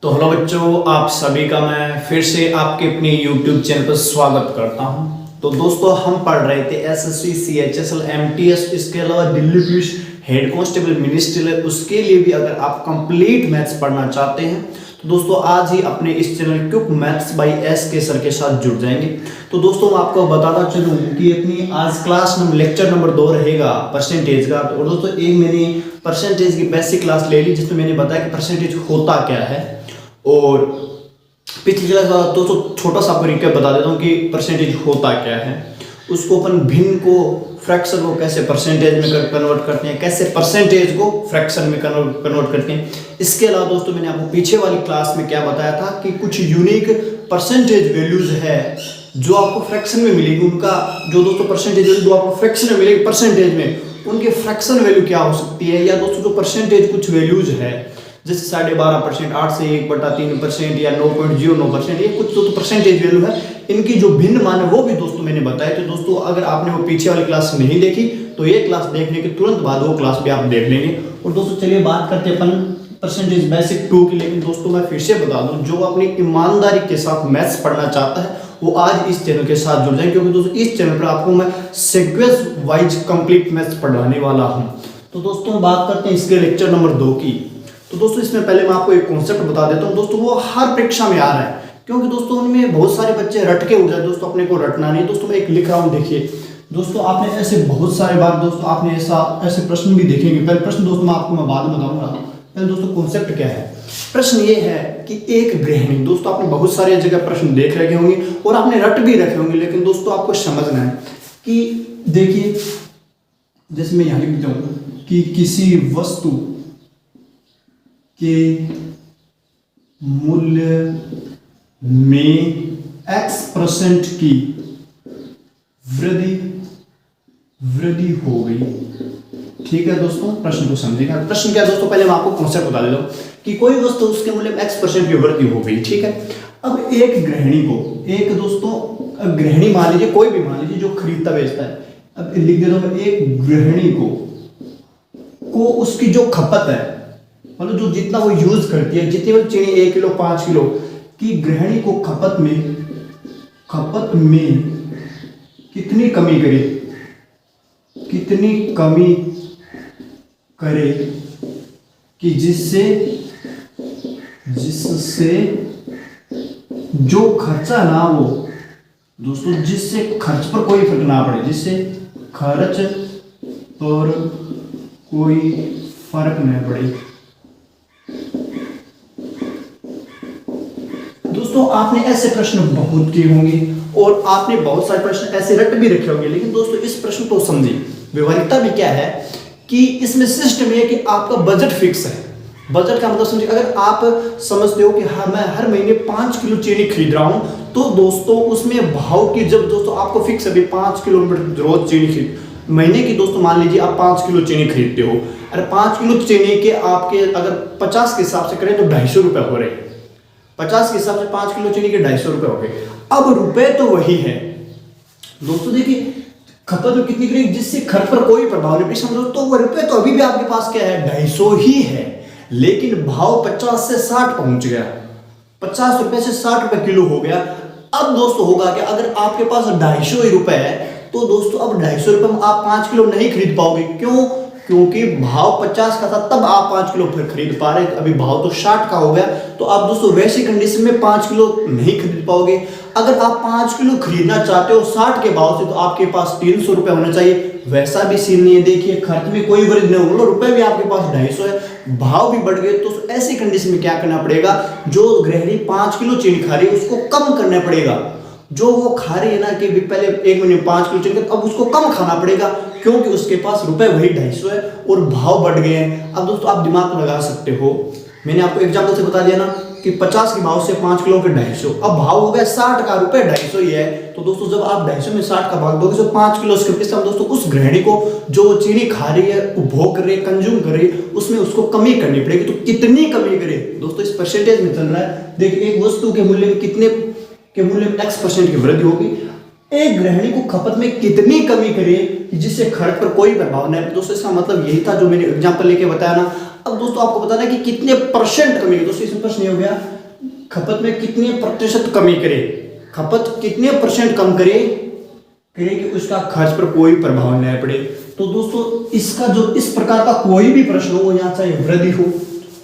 तो हेलो बच्चों, आप सभी का मैं फिर से आपके अपने YouTube चैनल पर स्वागत करता हूं। तो दोस्तों, हम पढ़ रहे थे एसएससी, सीएचएसएल, एमटीएस, इसके अलावा Delhi police head constable ministerial, उसके लिए भी अगर आप कंप्लीट मैथ्स पढ़ना चाहते हैं तो दोस्तों आज ही अपने इस channel quick maths by S के सर के साथ जुड़ जाएंगे। तो दोस्तों मैं आपको बताता चलूँ कि अपनी आज क्लास लेक्चर नंबर 2 रहेगा परसेंटेज का। और दोस्तों एक मैंने परसेंटेज की बेसिक क्लास ले ली जिसमें मैंने बताया कि परसेंटेज होता क्या है, और पिछली क्लास दोस्तों छोटा सा आपको रिकैप बता देता हूँ कि परसेंटेज होता क्या है। उसको अपन भिन्न को फ्रैक्शन को कैसे परसेंटेज में कन्वर्ट करते हैं, कैसे परसेंटेज को फ्रैक्शन में कन्वर्ट करते हैं। इसके अलावा दोस्तों मैंने आपको पीछे वाली क्लास में क्या बताया था कि कुछ यूनिक परसेंटेज वैल्यूज है जो आपको फ्रैक्शन में मिलेगी। उनका जो दोस्तों परसेंटेज वैल्यू जो आपको फ्रैक्शन में मिलेगी परसेंटेज में, उनके फ्रैक्शन वैल्यू क्या हो सकती है। या दोस्तों जो परसेंटेज कुछ वैल्यूज है जैसे 12.5%, 8 से 1/3% या 9.09%, ये कुछ तो परसेंटेज वैल्यू है, इनकी जो भिन्न मान है वो भी दोस्तों मैंने बताया। तो दोस्तों अगर आपने वो पीछे वाली क्लास नहीं देखी तो ये क्लास देखने के तुरंत बाद वो क्लास भी आप देख लेंगे। और दोस्तों चलिए बात करते हैं अपन परसेंटेज बेसिक 2 की। लेकिन दोस्तों मैं फिर से बता दूं, जो अपनी ईमानदारी के साथ मैथ्स पढ़ना चाहता है वो आज इस चैनल के साथ जुड़ जाए, क्योंकि दोस्तों इस चैनल पर आपको मैं सीक्वेंस वाइज कंप्लीट मैथ्स पढ़ाने वाला हूं। तो दोस्तों बात करते हैं इसके लेक्चर नंबर 2 की। तो दोस्तों इसमें पहले मैं आपको एक कॉन्सेप्ट बता देता हूँ। दोस्तों वो हर परीक्षा में आ रहा है, क्योंकि दोस्तों उनमें बहुत सारे बच्चे रट के उठ जाए। दोस्तों अपने को रटना नहीं। दोस्तों मैं एक लिख रहा हूँ, देखिए दोस्तों आपने ऐसे बहुत सारे बार दोस्तों आपने ऐसे प्रश्न भी देखेंगे। पहले प्रश्न दोस्तों मैं आपको बाद में बताऊंगा। पहले दोस्तों कॉन्सेप्ट क्या है। प्रश्न ये है कि एक गृहिणी, दोस्तों आपने बहुत सारे जगह प्रश्न देख रखे होंगे और आपने रट भी रखे होंगे, लेकिन दोस्तों आपको समझना है कि देखिए जैसे मैं यहाँ लिख देता हूँ कि किसी वस्तु के मूल्य में X% की वृद्धि हो गई। ठीक है दोस्तों, प्रश्न को समझेगा। प्रश्न क्या है दोस्तों, पहले मैं आपको कॉन्सेप्ट बता देता हूं कि कोई वस्तु उसके मूल्य में X% की वृद्धि हो गई। ठीक है, अब एक गृहिणी को, एक दोस्तों गृहिणी मान लीजिए, कोई भी मान लीजिए जो खरीदता बेचता है। अब लिख देता हूं, एक गृहिणी को उसकी जो खपत है, मतलब जो जितना वो यूज करती है, जितनी वो चीनी 1 किलो 5 किलो की गृहिणी को खपत में कितनी कमी करे कि जिससे जो खर्चा ना हो दोस्तों, जिससे खर्च पर कोई फर्क ना पड़े, जिससे खर्च पर कोई फर्क न पड़े। दोस्तों आपने ऐसे प्रश्न बहुत किए होंगे और आपने बहुत सारे प्रश्न ऐसे रट भी रखे होंगे, लेकिन दोस्तों इस प्रश्न को समझिए। व्यवहारिकता भी क्या है कि इसमें सिस्टम ये कि आपका बजट फिक्स है। बजट का मतलब समझिए, अगर आप समझते हो कि हाँ मैं हर महीने 5 किलो चीनी खरीद रहा हूं, तो दोस्तों उसमें भाव की, जब दोस्तों आपको फिक्स है 5 किलो रोज चीनी खरीद, महीने की दोस्तों मान लीजिए आप 5 किलो चीनी खरीदते हो। अरे 5 किलो चीनी के आपके अगर 50 के हिसाब से करें तो 250 रुपए हो रहे हैं। 50 के हिसाब से 5 किलो चीनी के 250 रुपए हो गए। अब रुपए तो वही है दोस्तों, देखिए खपत में कितनी करेगी जिससे खर्च पर कोई प्रभाव नहीं पड़े। समझो तो वो रुपए तो अभी भी आपके पास क्या है, 250 ही है, लेकिन भाव 50 से 60 पहुंच गया, 50 रुपए से 60 रुपए किलो हो गया। अब दोस्तों होगा कि अगर आपके पास 250 ही रुपए है तो दोस्तों अब 250 रुपए में आप 5 किलो नहीं खरीद पाओगे। क्यों? क्योंकि भाव 50 का था तब आप 5 किलो फिर खरीद पा रहे, अभी भाव तो 60 का हो गया, तो आप दोस्तों वैसी कंडीशन में 5 किलो नहीं खरीद पाओगे। अगर आप 5 किलो खरीदना चाहते हो 60 के भाव से, तो आपके पास 300 रुपए होना चाहिए। वैसा भी सीन नहीं है, देखिए खर्च में कोई वृद्धि नहीं हो, रुपए भी आपके पास 250 है, भाव भी बढ़ गए। तो ऐसी कंडीशन में क्या करना पड़ेगा, जो गृहिणी 5 किलो चीनी खा रही है उसको कम करना पड़ेगा। जो वो खा रही है ना कि पहले एक महीने 5 किलो चीनी, अब उसको कम खाना पड़ेगा, क्योंकि उसके पास रुपए वही 250 है और भाव बढ़ गए हैं। अब दोस्तों आप दिमाग में लगा सकते हो, मैंने आपको एग्जांपल से बता दिया ना कि 50 के भाव से 5 किलो के 250, अब भाव हो गया 60 का, रुपए 250 ही है। तो दोस्तों जब आप 250 में 60 का भाग दोगे तो 5 किलो इसका दोस्तों उस गृहिणी को जो चीनी खा रही है, उपभोग कर रही है, कंज्यूम कर रही है, उसमें उसको कमी करनी पड़ेगी। तो कितनी कमी करे दोस्तों, इस परसेंटेज में चल रहा है। देखिए एक वस्तु के मूल्य में कितने के मूल्य में X% की वृद्धि होगी, एक गृहिणी को खपत में कितनी कमी करे जिससे खर्च पर कोई प्रभाव नहीं। दोस्तों इसका मतलब यही था जो मैंने एग्जांपल लेके बताया ना। अब दोस्तों आपको बताना है कि कितने परसेंट कमी, दोस्तों इसमें प्रश्न ये हो गया खपत में कितने प्रतिशत कमी करे, खपत कितने परसेंट कम करे कि उसका खर्च पर कोई प्रभाव न पड़े। तो दोस्तों इसका जो इस प्रकार का कोई भी प्रश्न हो, यहाँ चाहे वृद्धि हो,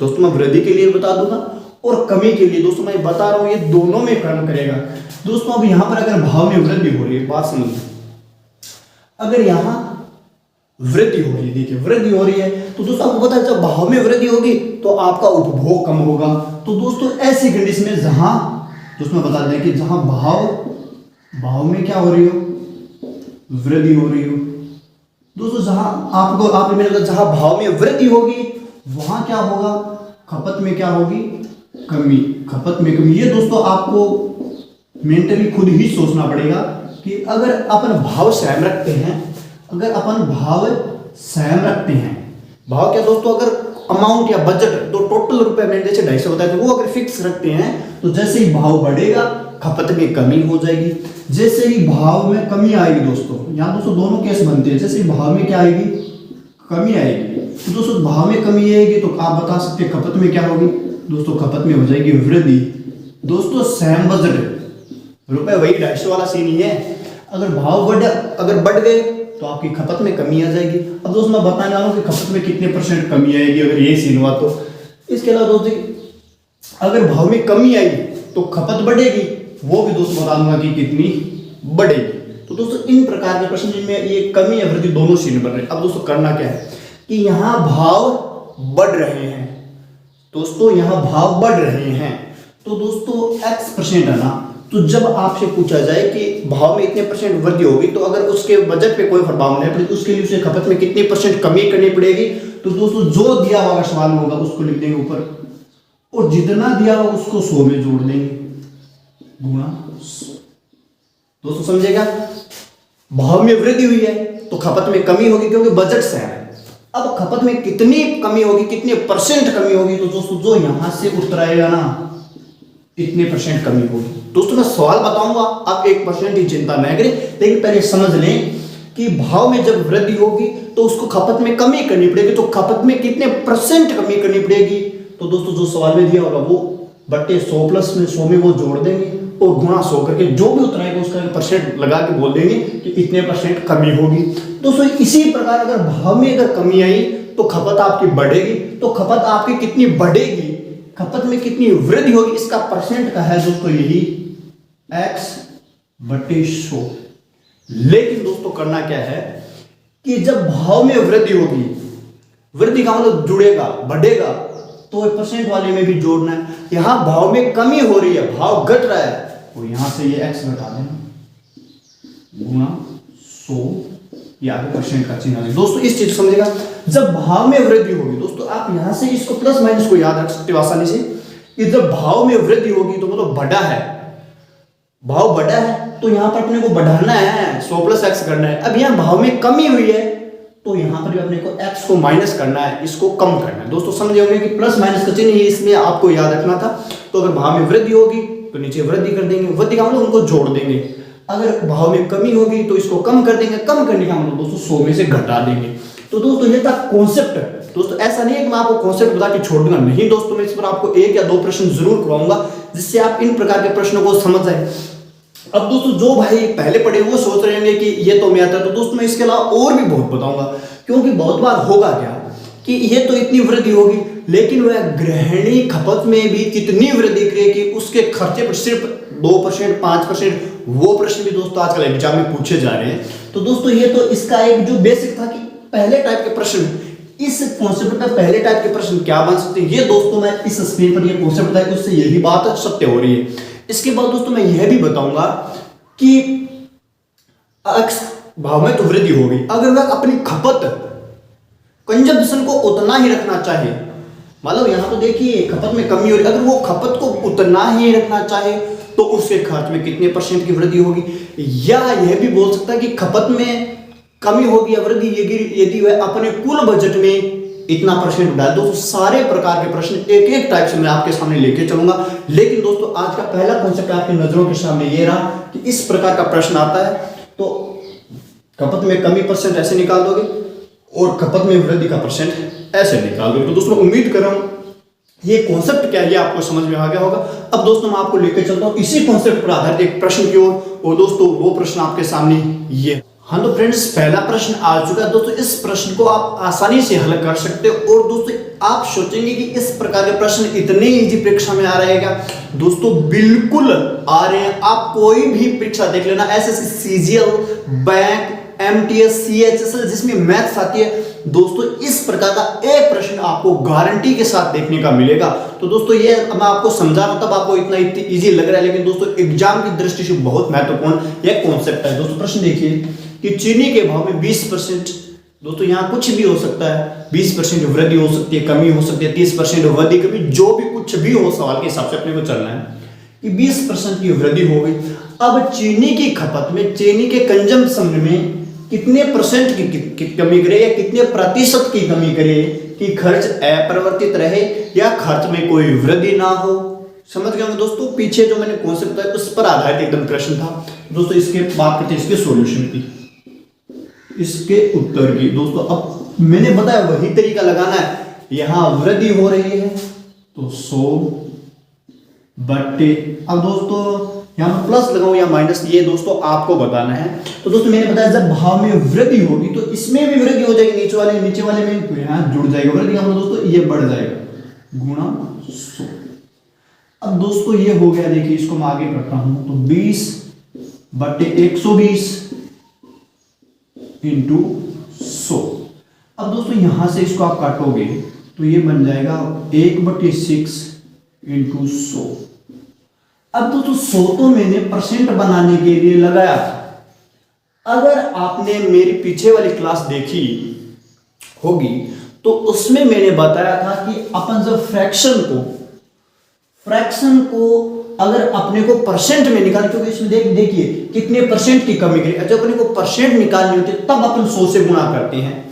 दोस्तों मैं वृद्धि के लिए बता दूंगा और कमी के लिए दोस्तों मैं बता रहा हूं ये दोनों में काम करेगा। दोस्तों अब यहां पर अगर भाव में वृद्धि हो रही है, बात समझिए, अगर यहां वृद्धि हो रही है, देखिए वृद्धि हो रही है, तो दोस्तों आपको पता है जब भाव में वृद्धि होगी तो आपका उपभोग कम होगा। तो दोस्तों ऐसी कंडीशन में जहां दोस्तों बता दें कि जहां भाव में क्या हो रही हो, वृद्धि हो रही हो, दोस्तों जहां आपने मैंने जहां भाव में वृद्धि होगी वहां क्या होगा, खपत में क्या होगी, कमी, खपत में कमी। ये दोस्तों आपको मेंटली खुद ही सोचना पड़ेगा कि अगर अपन भाव सेम रखते हैं, अगर अपन भाव सेम रखते हैं, भाव क्या दोस्तों, अगर अमाउंट या बजट तो टोटल रुपए मैंने जैसे 250 बताया तो वो अगर फिक्स रखते हैं तो जैसे ही भाव बढ़ेगा खपत में कमी हो जाएगी, जैसे ही भाव में कमी आएगी दोस्तों, यहाँ दोस्तों दोनों केस बनते हैं, जैसे ही भाव में क्या आएगी, कमी आएगी, तो दोस्तों भाव में कमी आएगी तो आप बता सकते हैं खपत में क्या होगी, दोस्तों खपत में हो जाएगी वृद्धि। दोस्तों सेम बजट रुपए वही 250 वाला सीन ही है, अगर भाव बढ़ गए तो आपकी खपत में कमी आ जाएगी। अब दोस्तों मैं बताने वाला हूँ कि खपत में कितने परसेंट कमी आएगी अगर ये सीन हुआ तो। इसके अलावा दोस्तों अगर भाव में कमी आई तो खपत बढ़ेगी, वो भी दोस्तों बता दूंगा कि कितनी बढ़ेगी। तो दोस्तों इन प्रकार के प्रश्न जिनमें ये कमी या वृद्धि दोनों सीन बन रहे हैं। अब दोस्तों करना क्या है कि यहाँ भाव बढ़ रहे हैं, दोस्तों यहाँ भाव बढ़ रहे हैं, तो दोस्तों x% है ना, तो जब आपसे पूछा जाए कि भाव में इतने परसेंट वृद्धि होगी तो अगर उसके बजट पे कोई प्रभाव नहीं पड़े उसके लिए उसे खपत में कितने परसेंट कमी करनी पड़ेगी, तो दोस्तों जो दिया हुआ सवाल होगा उसको लिख देंगे ऊपर और जितना दिया हुआ उसको 100 में जोड़ देंगे गुणा 100। दोस्तों समझेगा, भाव में वृद्धि हुई है तो खपत में कमी होगी क्योंकि बजट से है। अब खपत में कितनी कमी होगी, कितने परसेंट कमी होगी, तो दोस्तों जो यहां से उत्तर आएगा ना इतने परसेंट कमी होगी। दोस्तों मैं सवाल बताऊंगा, आप 1% की चिंता न करें, लेकिन पहले समझ लें कि भाव में जब वृद्धि होगी तो उसको खपत में कमी करनी पड़ेगी, तो खपत में कितने परसेंट कमी करनी पड़ेगी, तो दोस्तों जो सवाल में दिया होगा वो बटे 100 प्लस में 100 में वो जोड़ देंगे और गुणा 100 करके जो भी उत्तर आएगा उसका परसेंट लगा के बोल देंगे कि इतने परसेंट कमी होगी। दोस्तों इसी प्रकार अगर भाव में अगर कमी आई तो खपत आपकी बढ़ेगी, तो खपत आपकी कितनी बढ़ेगी, खपत में कितनी वृद्धि होगी, इसका परसेंट का है दोस्तों यही x/100। लेकिन दोस्तों करना क्या है कि जब भाव में वृद्धि होगी, वृद्धि का मतलब जुड़ेगा, बढ़ेगा, तो परसेंट वाले में भी जोड़ना है। यहां भाव में कमी हो रही है, भाव घट रहा है, तो यहां से ये x घटा देना गुणा 100, ये आगे परसेंट का चिन्ह है। दोस्तों इस चीज समझेगा, जब भाव में वृद्धि होगी दोस्तों आप यहां से इसको प्लस माइनस को याद रख सकते हो आसानी से कि जब भाव में वृद्धि होगी तो मतलब बढ़ा है, भाव बढ़ा है तो यहां पर अपने को बढ़ाना है, 100 प्लस x करना है। अब यहां भाव में कमी हुई है तो यहां पर भी अपने को x को माइनस करना है, इसको कम करना है। दोस्तों समझे होंगे कि प्लस माइनस का चिन्ह इसमें आपको याद रखना था। तो अगर भाव में वृद्धि होगी तो नीचे वृद्धि कर देंगे, वृद्धि का मतलब उनको जोड़ देंगे, अगर भाव में कमी होगी तो इसको कम कर देंगे, कम करने का मतलब दोस्तों 100 में से घटा देंगे। तो दोस्तों ये था कॉन्सेप्ट। दोस्तों ऐसा नहीं है कि मैं आपको कॉन्सेप्ट बता के छोड़ दूंगा, नहीं दोस्तों, मैं इस पर आपको 1 या 2 प्रश्न जरूर करवाऊंगा जिससे आप इन प्रकार के प्रश्नों को समझ जाए। अब दोस्तों जो भाई पहले पढ़े वो सोच रहे होंगे कि ये तो मैं आता है, तो दोस्तों मैं इसके अलावा और भी बहुत बताऊंगा, क्योंकि बहुत बार होगा क्या कि ये तो इतनी वृद्धि होगी लेकिन वह गृहिणी खपत में भी कितनी वृद्धि करेगी, उसके खर्चे पर सिर्फ 2%, 5%, वो प्रश्न भी दोस्तों आजकल एग्जाम में पूछे जा रहे हैं। तो दोस्तों ये तो इसका एक जो बेसिक था कि पहले टाइप के प्रश्न, इस कॉन्सेप्ट का पहले टाइप के प्रश्न क्या बन सकते हैं, ये दोस्तों मैं इस स्क्रीन पर ये कॉन्सेप्ट बताया उससे यही बात सत्य हो रही है। इसके बाद दोस्तों मैं यह भी बताऊंगा कि भाव में तो वृद्धि होगी, अगर वह अपनी खपत कंजम्पशन को उतना ही रखना चाहे, मतलब यहां तो देखिए खपत में कमी हो रही, अगर वो खपत को उतना ही रखना चाहे तो उसके खर्च में कितने % की वृद्धि होगी, या यह भी बोल सकता है कि खपत में कमी होगी या वृद्धि यदि वह अपने कुल बजट में इतना % डाल। दोस्तों सारे प्रकार के प्रश्न एक एक टाइप से मैं आपके सामने लेके चलूंगा, लेकिन दोस्तों आज का पहला कॉन्सेप्ट आपकी नजरों के सामने ये रहा कि इस प्रकार का प्रश्न आता है तो खपत में कमी % ऐसे निकाल दोगे और खपत में वृद्धि का % ऐसे निकाल दो। तो दोस्तों उम्मीद कर रहा हूं ये कॉन्सेप्ट क्या है ये आपको समझ में आ गया होगा। अब दोस्तों मैं आपको लेकर चलता हूं इसी कॉन्सेप्ट पर आधारित एक प्रश्न की ओर, और दोस्तों वो प्रश्न आपके सामने ये। हाँ तो फ्रेंड्स पहला प्रश्न आ चुका है दोस्तों। इस प्रश्न को आप आसानी से हल कर सकते हो, और दोस्तों आप सोचेंगे कि इस प्रकार के प्रश्न इतने इजी परीक्षा में आ रहेगा। दोस्तों बिल्कुल आ रहे हैं। आप कोई भी परीक्षा देख लेना, SSC, CGL, bank, MTS, CHSL जिसमें मैथ्स आती है, दोस्तों इस प्रकार का एक प्रश्न आपको गारंटी के साथ देखने का मिलेगा। तो दोस्तों ये मैं आपको समझा रहा हूं तब आपको इतना इजी लग रहा है, लेकिन दोस्तों एग्जाम की दृष्टि से बहुत महत्वपूर्ण यह कॉन्सेप्ट है। दोस्तों प्रश्न देखिए कि चीनी के भाव में 20%, दोस्तों यहाँ कुछ भी हो सकता है, 20% वृद्धि हो सकती है, कमी हो सकती है, 30% वृद्धि कमी, जो भी कुछ भी हो, सवाल के हिसाब से अपने को चलना है कि 20% की वृद्धि हो गई। अब चीनी की खपत में, चीनी के कंजम्पशन में कितने परसेंट की कमी करे या कितने प्रतिशत की कमी करे कि खर्च अपरिवर्तित रहे या खर्च में कोई वृद्धि ना हो। समझ गए होंगे दोस्तों, पीछे जो मैंने कॉन्सेप्ट बताया उस पर आधारित एकदम प्रश्न था। दोस्तों इसके बात करते हैं इसके सॉल्यूशन की, इसके उत्तर की। दोस्तों अब मैंने बताया वही तरीका लगाना है। यहां वृद्धि हो रही है तो 100 बट्टे, अब दोस्तों यहां प्लस लगाऊं या माइनस, ये दोस्तों आपको बताना है। तो दोस्तों मैंने बताया जब भाव में वृद्धि होगी तो इसमें भी वृद्धि हो जाएगी, नीचे वाले में, तो यहां जुड़ जाएगा वृद्धि का मतलब दोस्तों ये बढ़ जाएगा गुणा 100। अब दोस्तों ये हो गया, देखिए इसको मैं आगे करता हूं तो 20 बट्टे 120 इंटू 100। अब दोस्तों यहां से इसको आप काटोगे तो ये बन जाएगा 1/6 इंटू 100। अब दोस्तों 100 तो मैंने परसेंट बनाने के लिए लगाया था। अगर आपने मेरी पीछे वाली क्लास देखी होगी तो उसमें मैंने बताया था कि अपन जब फ्रैक्शन को अगर अपने को परसेंट में निकाल, क्योंकि इसमें देखिए कितने परसेंट की कमी करी, जब अपने को परसेंट निकालनी होती है तब अपन 100 से गुणा करते हैं।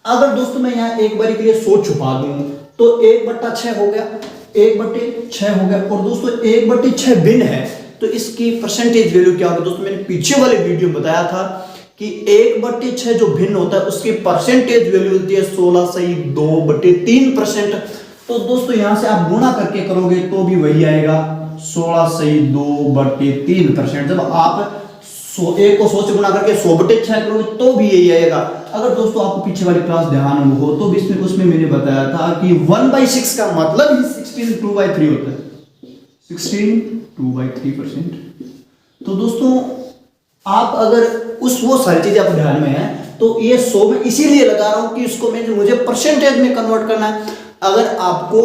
अगर दोस्तों मैं यहाँ एक बारी के लिए 100 छुपा दूं तो 1/6 हो गया, 1/6 हो गया। और दोस्तों 1/6 भिन्न है तो इसकी परसेंटेज वैल्यू क्या होगी। दोस्तों मैंने पीछे वाले वीडियो में बताया था कि 1/6 जो भिन्न होता है उसकी परसेंटेज वैल्यू होती है 16/2/3%। तो दोस्तों यहां से आप गुणा करके करोगे तो भी वही आएगा 16/2/3%। जब आप 1 को 100 से गुणा करके 100/6 करोगे तो भी यही आएगा। अगर दोस्तों आपको पीछे वाली क्लास ध्यान में हो तो भी उसमें मैंने बताया था कि 1/6 का मतलब ही 16 2/3 होता है, 16 2/3%। तो दोस्तों आप अगर वो सारी चीजें आप ध्यान में है तो ये 100 में इसीलिए लगा रहा हूं कि इसको मुझे परसेंटेज में कन्वर्ट करना है। अगर आपको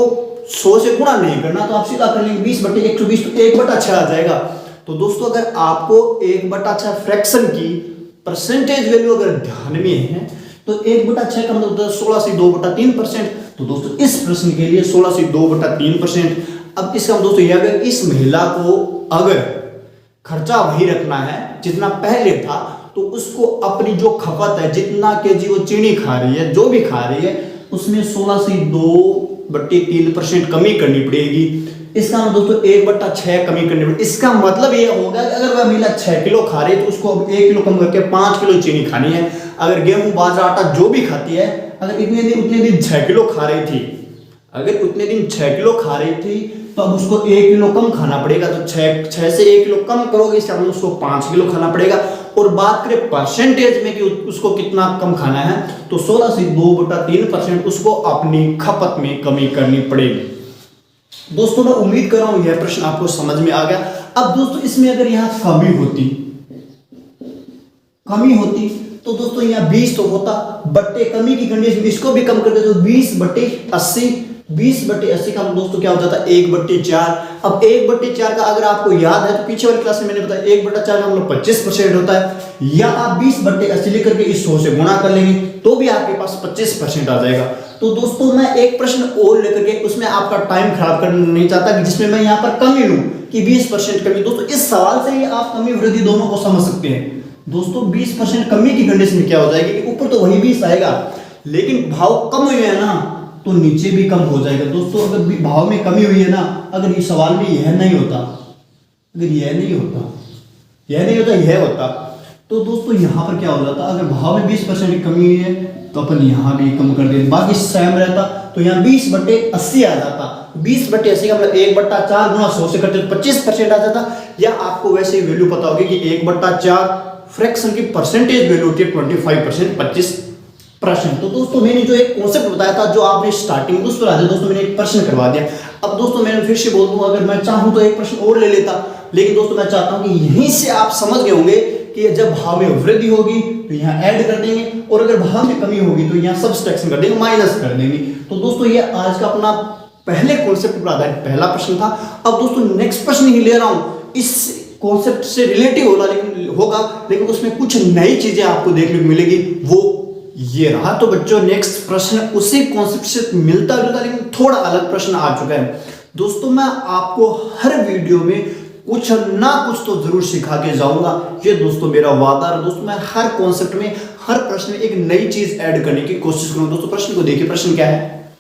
100 से गुणा नहीं करना तो आप सीधा कर लेंगे 20/120 तो 1/6 आ जाएगा। तो दोस्तों अगर आपको 1/6 फ्रैक्शन की परसेंटेज वैल्यू अगर ध्यान में है तो 1/6 का मतलब 16 से 2/3%। तो दोस्तों इस प्रश्न के लिए 16 से 2/3%। अब इसका दोस्तों यह अगर इस महिला को अगर खर्चा वही रखना है जितना पहले था तो उसको अपनी जो खपत है, जितना केजी वो चीनी खा रही है, जो भी खा रही है, उसमें 16 से 2/3% कमी करनी पड़ेगी। इसका मतलब दोस्तों 1/6 कमी करनी पड़ेगी। इसका मतलब ये होगा कि अगर वह महिला 6 किलो खा रही है तो उसको अब 1 किलो कम करके 5 किलो चीनी खानी है। अगर गेहूं, बाजरा, आटा जो भी खाती है, अगर उतने दिन 6 किलो खा रही थी, अगर उतने दिन 6 किलो खा रही थी तो अब उसको 1 किलो कम खाना पड़ेगा। तो 6 से 1 किलो कम करोगे इसका मतलब उसको 5 किलो खाना पड़ेगा। और बात करें परसेंटेज में कि उसको कितना कम खाना है तो 16 से 2/3% उसको अपनी खपत में कमी करनी पड़ेगी। दोस्तों मैं उम्मीद कर रहा हूं यह प्रश्न आपको समझ में आ गया। अब दोस्तों इसमें अगर यहां कमी होती तो दोस्तों यहाँ 20 तो होता, बट्टे कमी की कंडीशन में इसको भी कम कर दे तो 20/80, 20/80 का दोस्तों क्या हो जाता है 1/4। अब 1/4 का अगर आपको याद है तो पीछे वाली क्लास में मैंने बताया 1/4 का मतलब 25% होता है। या आप 20/80 लेकर के इस 100 से गुणा कर लेंगे तो भी आपके पास 25% आ जाएगा। तो दोस्तों मैं एक प्रश्न और लेकर के उसमें आपका टाइम खराब करना नहीं चाहता कि जिसमें मैं यहाँ पर कमी लूं कि 20% कमी। दोस्तों इस सवाल से ही आप कमी वृद्धि दोनों को समझ सकते हैं। दोस्तों 20% कमी की कंडीशन में क्या हो जाएगी कि ऊपर तो वही 20 आएगा लेकिन भाव कम हुए है ना तो नीचे भी कम हो जाएगा। दोस्तों अगर भाव में कमी हुई है ना, अगर ये सवाल में यह नहीं होता, अगर यह नहीं होता, यह होता तो दोस्तों यहाँ पर क्या हो जाता, अगर भाव में 20% की कमी हुई है तो अपन यहाँ भी कम कर देते, बाकी सेम रहता तो यहाँ 20/80 आ जाता। 20/80 का मतलब 1/4 गुणा 100 से करते तो 25% आ जाता। या आपको वैसे ही वैल्यू पता होगी कि 1/4 फ्रैक्शन की परसेंटेज वैल्यू होती है 25%, 25%। तो दोस्तों मैंने जो एक कॉन्सेप्ट बताया था, जो आपने स्टार्टिंग उस पर आ जाए दोस्तों, मैंने एक प्रश्न करवा दिया। अब दोस्तों मैं फिर से बोल दूं, अगर मैं चाहूं तो एक प्रश्न और ले लेता, लेकिन दोस्तों मैं चाहता हूं कि यहीं से आप समझ गए होंगे कि जब भाव में वृद्धि होगी तो यहाँ ऐड कर देंगे, और अगर भाव में कमी होगी तो यहाँ सब्सट्रैक्शन कर देंगे, माइनस कर देंगे। तो दोस्तों ये आज का अपना पहले कॉन्सेप्ट पर आधारित पहला प्रश्न था। अब दोस्तों नेक्स्ट प्रश्न ही ले रहा हूं, इस कॉन्सेप्ट से रिलेटिव होगा, लेकिन उसमें कुछ नई चीजें आपको देखने को मिलेगी, वो ये रहा। तो बच्चों नेक्स्ट प्रश्न उसी कॉन्सेप्ट से मिलता जुलता लेकिन थोड़ा अलग प्रश्न आ चुका है। दोस्तों मैं आपको हर वीडियो में कुछ ना कुछ तो जरूर सिखा के जाऊंगा, ये दोस्तों मेरा वादा है। दोस्तों मैं हर कॉन्सेप्ट में, हर प्रश्न में एक नई चीज ऐड करने की कोशिश करूंगा। दोस्तों प्रश्न को देखिए, प्रश्न क्या है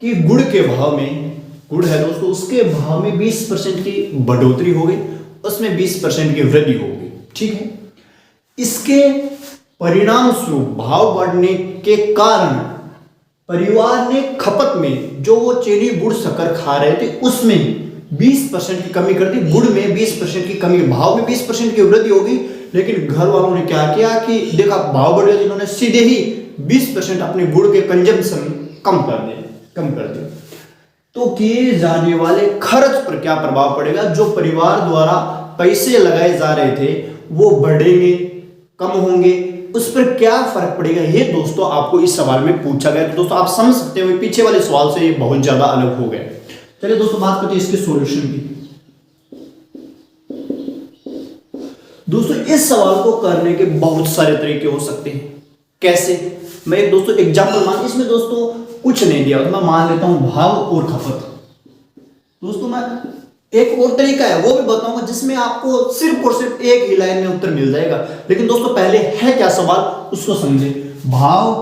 कि गुड़ के भाव में, गुड़ है दोस्तों, उसके भाव में 20% की बढ़ोतरी हो गई, उसमें 20% की वृद्धि हो गई, ठीक है। इसके परिणाम स्वरूप भाव बढ़ने के कारण परिवार ने खपत में जो वो चीनी गुड़ शक्कर खा रहे थे उसमें 20% की कमी कर दी। गुड़ में 20% की कमी, भाव में 20% की वृद्धि होगी, लेकिन घर वालों ने क्या किया कि देखा भाव बढ़ गया, इन्होंने सीधे ही 20% अपने गुड़ के कंजम्पशन कम कर दिए। तो किए जाने वाले खर्च पर क्या प्रभाव पड़ेगा? जो परिवार द्वारा पैसे लगाए जा रहे थे वो बढ़ेंगे, कम होंगे, उस पर क्या फर्क पड़ेगा? ये दोस्तों आपको इस सवाल में पूछा गया। तो दोस्तों आप समझ सकते हो पीछे वाले सवाल से ये बहुत ज्यादा अलग हो गए। चलिए दोस्तों बात करते हैं इसके सॉल्यूशन की। दोस्तों इस सवाल को करने के बहुत सारे तरीके हो सकते हैं। कैसे? मैं एक दोस्तों एग्जांपल मान, इसमें दोस्तों कुछ नहीं दिया, तो मैं मान लेता हूं भाव और खपत। दोस्तों मैं एक और तरीका है वो भी बताऊंगा जिसमें आपको सिर्फ और सिर्फ एक ही लाइन में उत्तर मिल जाएगा। लेकिन दोस्तों पहले है क्या सवाल, उसको समझे। भाव,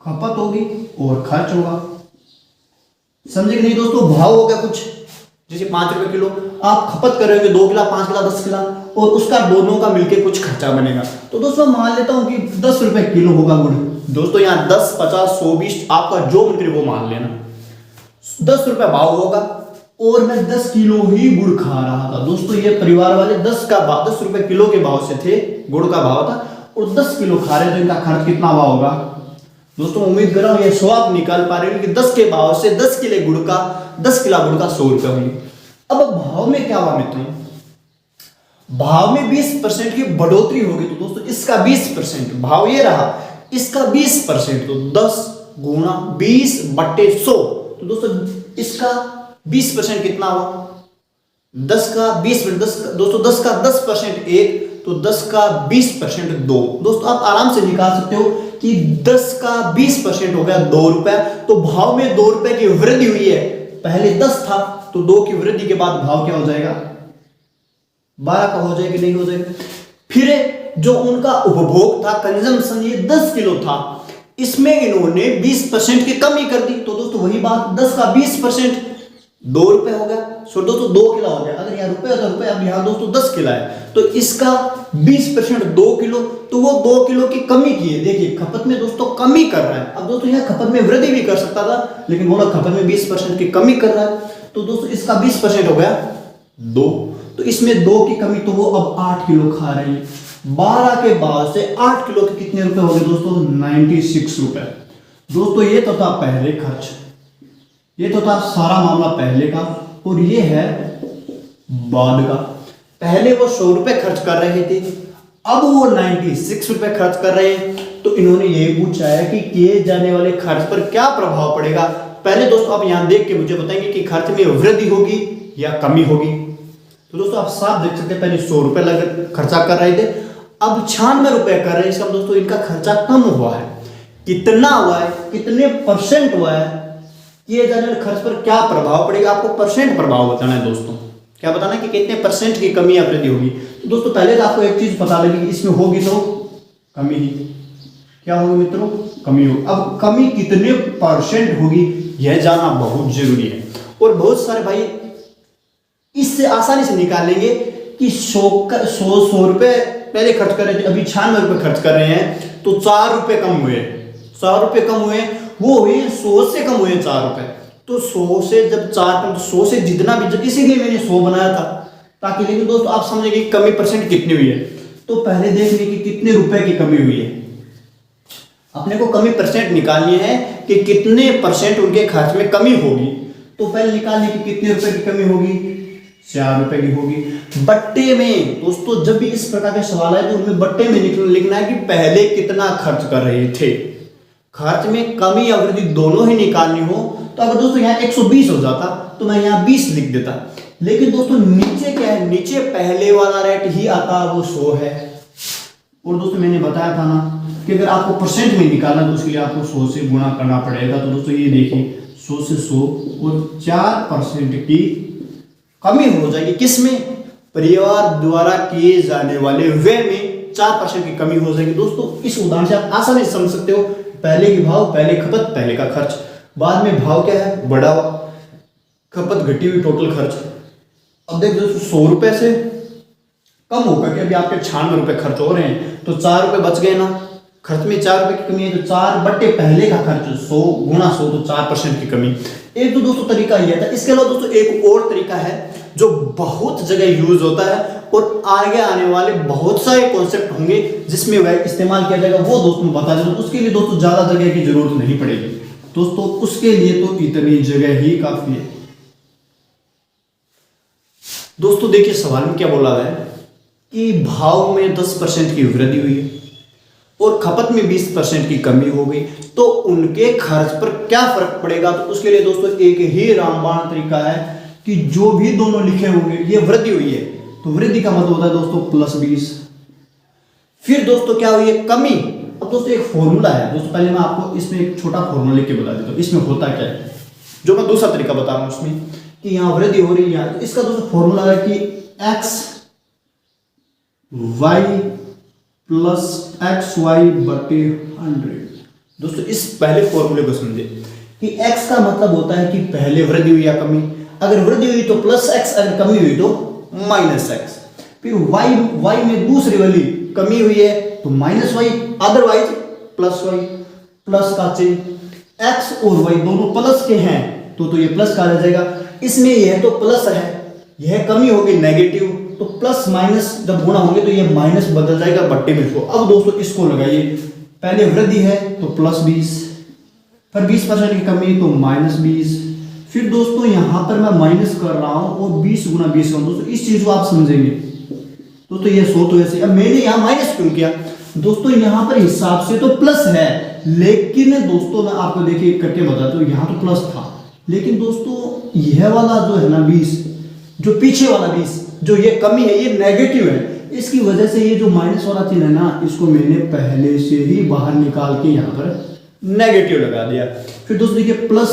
खपत होगी और खर्च होगा, समझे कि नहीं दोस्तों? भाव हो गया कुछ, जैसे 5 रुपए किलो, आप खपत करेंगे 2 किलो, 5 किलो, 10 किलो, और उसका दोनों का मिलके कुछ खर्चा बनेगा। तो दोस्तों मान लेता हूं कि 10 रुपए किलो होगा गुड़। दोस्तों यहाँ 10, 50, 100, 20 आपका जो मन करे वो मान लेना। 10 रुपए भाव होगा और मैं 10 किलो ही गुड़ खा रहा था। दोस्तों ये परिवार वाले 10 रुपए किलो के भाव से थे, गुड़ का भाव था, और 10 किलो खा रहे, तो इनका खर्च कितना भाव होगा? दोस्तों उम्मीद कर रहा हूं ये सो आप निकाल पा रहे हो कि 10 के भाव से 10 किलो गुड़ का 100 रुपए होंगे। अब भाव में क्या हुआ मित्रों? भाव में 20% की बढ़ोतरी होगी। तो दोस्तों इसका 20%, भाव ये रहा, इसका 20%, तो 10 गुणा 20/100। तो दोस्तों इसका 20% कितना हुआ? 10 का 20%, दोस्तों 10 का 10% 1, तो 10 का 20% 2। दोस्तों आप आराम से निकाल सकते हो कि 10 का 20% हो गया 2 रुपए। तो भाव में 2 रुपए की वृद्धि हुई है, पहले 10 था तो 2 की वृद्धि के बाद भाव क्या हो जाएगा? 12 का हो जाएगा, नहीं हो जाएगा? फिर जो उनका उपभोग था, कंजम्पशन, ये 10 किलो था, इसमें इन्होंने 20% की कमी कर दी। तो दोस्तों वही बात, 10 का 20% 2 रुपए हो गया, सो दोस्तों 2 किलो हो गया। अगर यहाँ रुपए होता रुपए, अब यहाँ दोस्तों 10 किलो है, तो इसका 20% 2 किलो, तो वो 2 किलो की कमी की है। देखिए खपत में दोस्तों कमी कर रहा है। अब दोस्तों यहाँ खपत में वृद्धि भी कर सकता था, लेकिन बोला खपत में 20% की कमी कर रहा है, तो दोस्तों इसका 20% हो गया 2, तो इसमें 2 की कमी, तो वो अब 8 किलो खा रही है। 12 के बाद से 8 किलो के कितने रुपए हो गए दोस्तों? 96 रुपए। दोस्तों ये तो था पहले खर्च, ये तो था सारा मामला पहले का, और ये है बाद का। पहले वो 100 रुपए खर्च कर रहे थे, अब वो 96 रुपए खर्च कर रहे हैं। तो इन्होंने ये पूछा है कि किए जाने वाले खर्च पर क्या प्रभाव पड़ेगा। पहले दोस्तों आप यहां देख के मुझे बताएंगे कि खर्च में वृद्धि होगी या कमी होगी। तो दोस्तों आप साफ देख सकते हैं, पहले 100 रुपए खर्चा कर रहे थे, अब 96 रुपए कर रहे हैं। इसका दोस्तों इनका खर्चा कम हुआ है। कितना हुआ है, कितने परसेंट हुआ है, किए जाने वाले खर्च पर क्या प्रभाव पड़ेगा? आपको परसेंट प्रभाव बताना है दोस्तों। क्या बताना है कि कितने परसेंट की कमी या वृद्धि होगी। तो दोस्तों पहले तो आपको एक चीज पता लगी कि इसमें होगी तो कमी ही। क्या होगी मित्रों? कमी होगी। अब कमी कितने परसेंट होगी यह जानना बहुत जरूरी है, और बहुत सारे भाई इससे आसानी से निकाल लेंगे कि 100 रुपए पहले खर्च कर रहे थे, अभी 96 रुपए खर्च कर रहे हैं, तो 4 रुपए कम हुए। 4 रुपए कम हुए, वो हुए 100 से कम हुए 4 रुपए। तो 100 से जब 4 कम, तो 100 से जितना भी, जब इसीलिए मैंने 100 बनाया था ताकि, लेकिन दोस्तों आप समझेंगे कि कमी परसेंट कितनी हुई है। तो पहले देख लें कि कितने रुपए की कमी हुई है। अपने को कमी परसेंट निकालनी है कि कितने परसेंट उनके खर्च में कमी होगी। तो पहले निकालने की कितने रुपए की कमी होगी, 4 रुपए की होगी। बट्टे में दोस्तों जब भी इस प्रकार के सवाल आए तो उनमें बट्टे में लिखना है कि पहले कितना खर्च कर रहे थे। खर्च में कमी या वृद्धि दोनों ही निकालनी हो तो अगर दोस्तों यहाँ 120 हो जाता तो मैं यहाँ 20 लिख देता, लेकिन दोस्तों नीचे क्या है, नीचे पहले वाला रेट ही आता, वो 100 है। और दोस्तों मैंने बताया था ना कि अगर आपको परसेंट में निकालना तो उसके लिए आपको 100 से गुणा करना पड़ेगा। तो दोस्तों ये देखिए 100 से 100 और 4% की कमी हो जाएगी, किसमें, परिवार द्वारा किए जाने वाले व्यय में 4% की कमी हो जाएगी। दोस्तों इस उदाहरण से आप आसानी से समझ सकते हो, पहले की भाव, पहले खपत, पहले का खर्च, बाद में भाव क्या है, बढ़ा हुआ, खपत घटी हुई, टोटल खर्च। अब देख दोस्तों 100 रुपए से कम होकर के अभी आपके 96 रुपए खर्च हो रहे हैं, तो 4 रुपए बच गए ना, खर्च में 4 रुपए की कमी है, तो 4 बट्टे पहले का खर्च 100 गुणा 100, तो 4% की कमी। एक तो दोस्तों तरीका यह था। इसके अलावा दोस्तों एक और तरीका है जो बहुत जगह यूज होता है और आगे आने वाले बहुत सारे कॉन्सेप्ट होंगे जिसमें वह इस्तेमाल किया जाएगा, वो दोस्तों बता दें। उसके लिए दोस्तों ज्यादा जगह की जरूरत नहीं पड़ेगी दोस्तों, उसके लिए तो इतनी जगह ही काफी है। दोस्तों देखिए सवाल में क्या बोला है कि भाव में 10% की वृद्धि हुई है और खपत में 20% की कमी हो गई, तो उनके खर्च पर क्या फर्क पड़ेगा। तो उसके लिए दोस्तों एक ही रामबाण तरीका है कि जो भी दोनों लिखे होंगे, ये वृद्धि हुई है तो वृद्धि का मतलब होता है दोस्तों +20। फिर दोस्तों क्या हुई है, कमी। अब दोस्तों एक फॉर्मूला है दोस्तों, पहले मैं आपको इसमें एक छोटा फॉर्मूला लिख के बता देता हूँ इसमें होता क्या है, जो मैं दूसरा तरीका बता रहा हूँ उसमें कि यहाँ वृद्धि हो रही है। तो इसका दोस्तों फॉर्मूला है कि x y प्लस XY बटे 100। दोस्तों इस पहले फॉर्मूले को समझे कि x का मतलब होता है कि पहले वृद्धि हुई या कमी, अगर वृद्धि हुई तो +x, अगर कमी हुई तो -x। फिर y में दूसरी वाली कमी हुई है तो -y, अदरवाइज +y, प्लस का चिन्ह, x और y दोनों प्लस के हैं तो ये प्लस का रह जाएगा। इसमें यह तो प्लस है, यह कमी होगी नेगेटिव, तो प्लस माइनस जब गुणा होंगे तो ये माइनस बदल जाएगा बट्टे में। इसको अब दोस्तों इसको लगाइए, पहले वृद्धि है तो +20, फिर 20% की कमी तो -20, फिर दोस्तों यहां पर मैं माइनस कर रहा हूं और 20 गुणा 20 दोस्तों इस चीज को आप समझेंगे। दोस्तों ये 100 तो ऐसे, अब मैंने यहां माइनस क्यों किया दोस्तों, यहां पर हिसाब से तो प्लस है, लेकिन दोस्तों मैं आपको देखिए करके बताता हूं, यहां तो प्लस था, लेकिन दोस्तों यह वाला जो है ना 20, जो पीछे वाला 20, जो ये कमी है ये नेगेटिव है, इसकी वजह से ये जो माइनस वाला चिन्ह है ना, इसको मैंने पहले से ही बाहर निकाल के यहाँ पर नेगेटिव लगा दिया। फिर दोस्तों देखिए प्लस,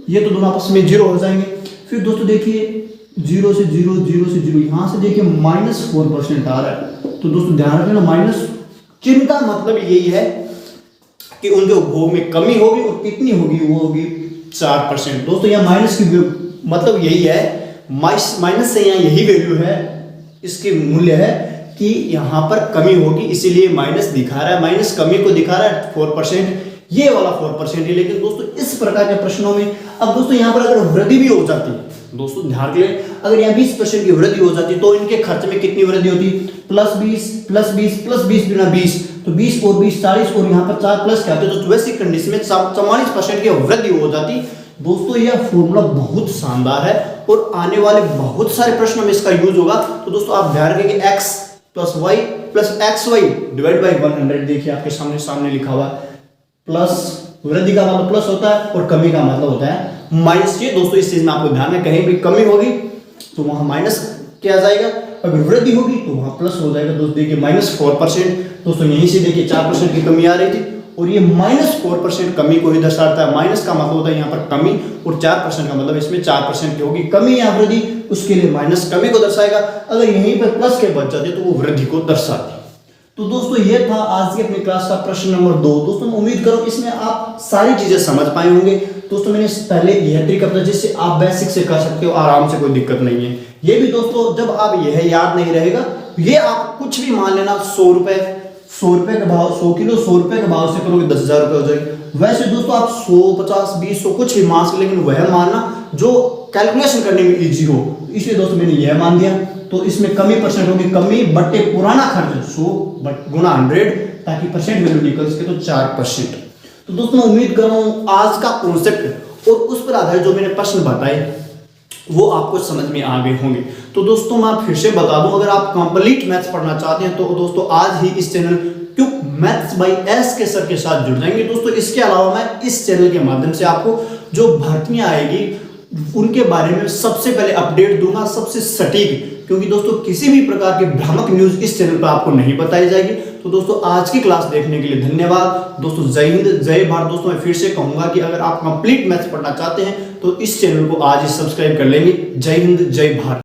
ये तो दोनों आपस में 0 हो जाएंगे। फिर दोस्तों देखिए 0 से 0, 0 से 0, यहाँ से देखिए -4% आ रहा है। तो दोस्तों ध्यान रखना, माइनस चिन्ह का मतलब यही है कि उनके उपभोग में कमी होगी और कितनी होगी, वो होगी 4%। दोस्तों यहाँ माइनस की मतलब यही है, माइनस से यहाँ यही वैल्यू है, इसकी मूल्य है कि यहाँ पर कमी होगी, इसीलिए माइनस दिखा रहा है, माइनस कमी को दिखा रहा है 4%, ये वाला 4% है। लेकिन दोस्तों इस प्रकार के प्रश्नों में अब दोस्तों यहाँ पर अगर वृद्धि भी हो जाती है, दोस्तों ध्यान के लिए, अगर यहाँ 20% की वृद्धि हो जाती तो इनके खर्च में कितनी वृद्धि होती, +20 +20 +20 गुना 20, तो 20 और 20 40, और यहाँ पर 4 प्लस क्या होते, तो वैसी कंडीशन में 44% की वृद्धि हो जाती। दोस्तों यह फॉर्मूला बहुत शानदार है और आने वाले बहुत सारे प्रश्नों में इसका यूज होगा। तो दोस्तों आप ध्यान रखें कि x + y + xy divide by 100, देखिए आपके सामने लिखा हुआ, प्लस वृद्धि का मतलब प्लस होता है और कमी का मतलब होता है माइनस। ये दोस्तों इस चीज में आपको ध्यान में, कहीं भी कमी होगी तो वहां माइनस किया जाएगा, अगर वृद्धि होगी तो वहां प्लस हो जाएगा। दोस्तों देखिए -4%, दोस्तों यहीं से देखिए 4% की कमी आ रही थी और ये -4% कमी को ही दर्शाता है। माइनस का मतलब होता है यहाँ पर कमी और 4% का मतलब इसमें 4% की होगी कमी या वृद्धि, उसके लिए माइनस कमी को दर्शाएगा, अगर यहीं पर प्लस के बच जाते तो वो वृद्धि को दर्शाती। तो दोस्तों ये था आज की अपनी क्लास का प्रश्न नंबर 2। दोस्तों मैं उम्मीद करूं इसमें आप सारी चीजें समझ पाए होंगे। दोस्तों मैंने पहले यह ट्रिक बताया जिससे आप बेसिक से कर सकते हो, आराम से, कोई दिक्कत नहीं है। ये भी दोस्तों जब आप यह याद नहीं रहेगा, ये आप कुछ भी मान लेना 100 रुपए का भाव, 100 किलो 100 रुपए के भाव से करोगे 10,000 रुपए हो जाएगी। वैसे दोस्तों आप 100, 50, 20, 100 कुछ भी मान सकते, लेकिन वह मानना जो कैलकुलेशन करने में इजी हो। इसलिए दोस्तों मैंने यह मान दिया। तो इसमें कमी परसेंट होगी, कमी बटे पुराना खर्च 100 गुणा 100, ताकि परसेंट वैल्यू निकल सके, तो 4%। तो दोस्तों मैं उम्मीद कर रहा हूँ आज का कॉन्सेप्ट और उस पर आधारित जो मैंने प्रश्न बताए वो आपको समझ में आ गए होंगे। तो दोस्तों मैं फिर से बता दूं, अगर आप कंप्लीट मैथ्स पढ़ना चाहते हैं तो दोस्तों आज ही इस channel quick maths by S के सर के साथ जुड़ जाएंगे। दोस्तों इसके अलावा मैं इस चैनल के माध्यम से आपको जो भर्तियां आएगी उनके बारे में सबसे पहले अपडेट दूंगा, सबसे सटीक, क्योंकि दोस्तों किसी भी प्रकार की भ्रामक न्यूज इस चैनल पर आपको नहीं बताई जाएगी। तो दोस्तों आज की क्लास देखने के लिए धन्यवाद। दोस्तों जय हिंद जय भारत। दोस्तों मैं फिर से कहूंगा कि अगर आप कंप्लीट मैथ्स पढ़ना चाहते हैं तो इस चैनल को आज ही सब्सक्राइब कर लेंगे। जय हिंद जय भारत।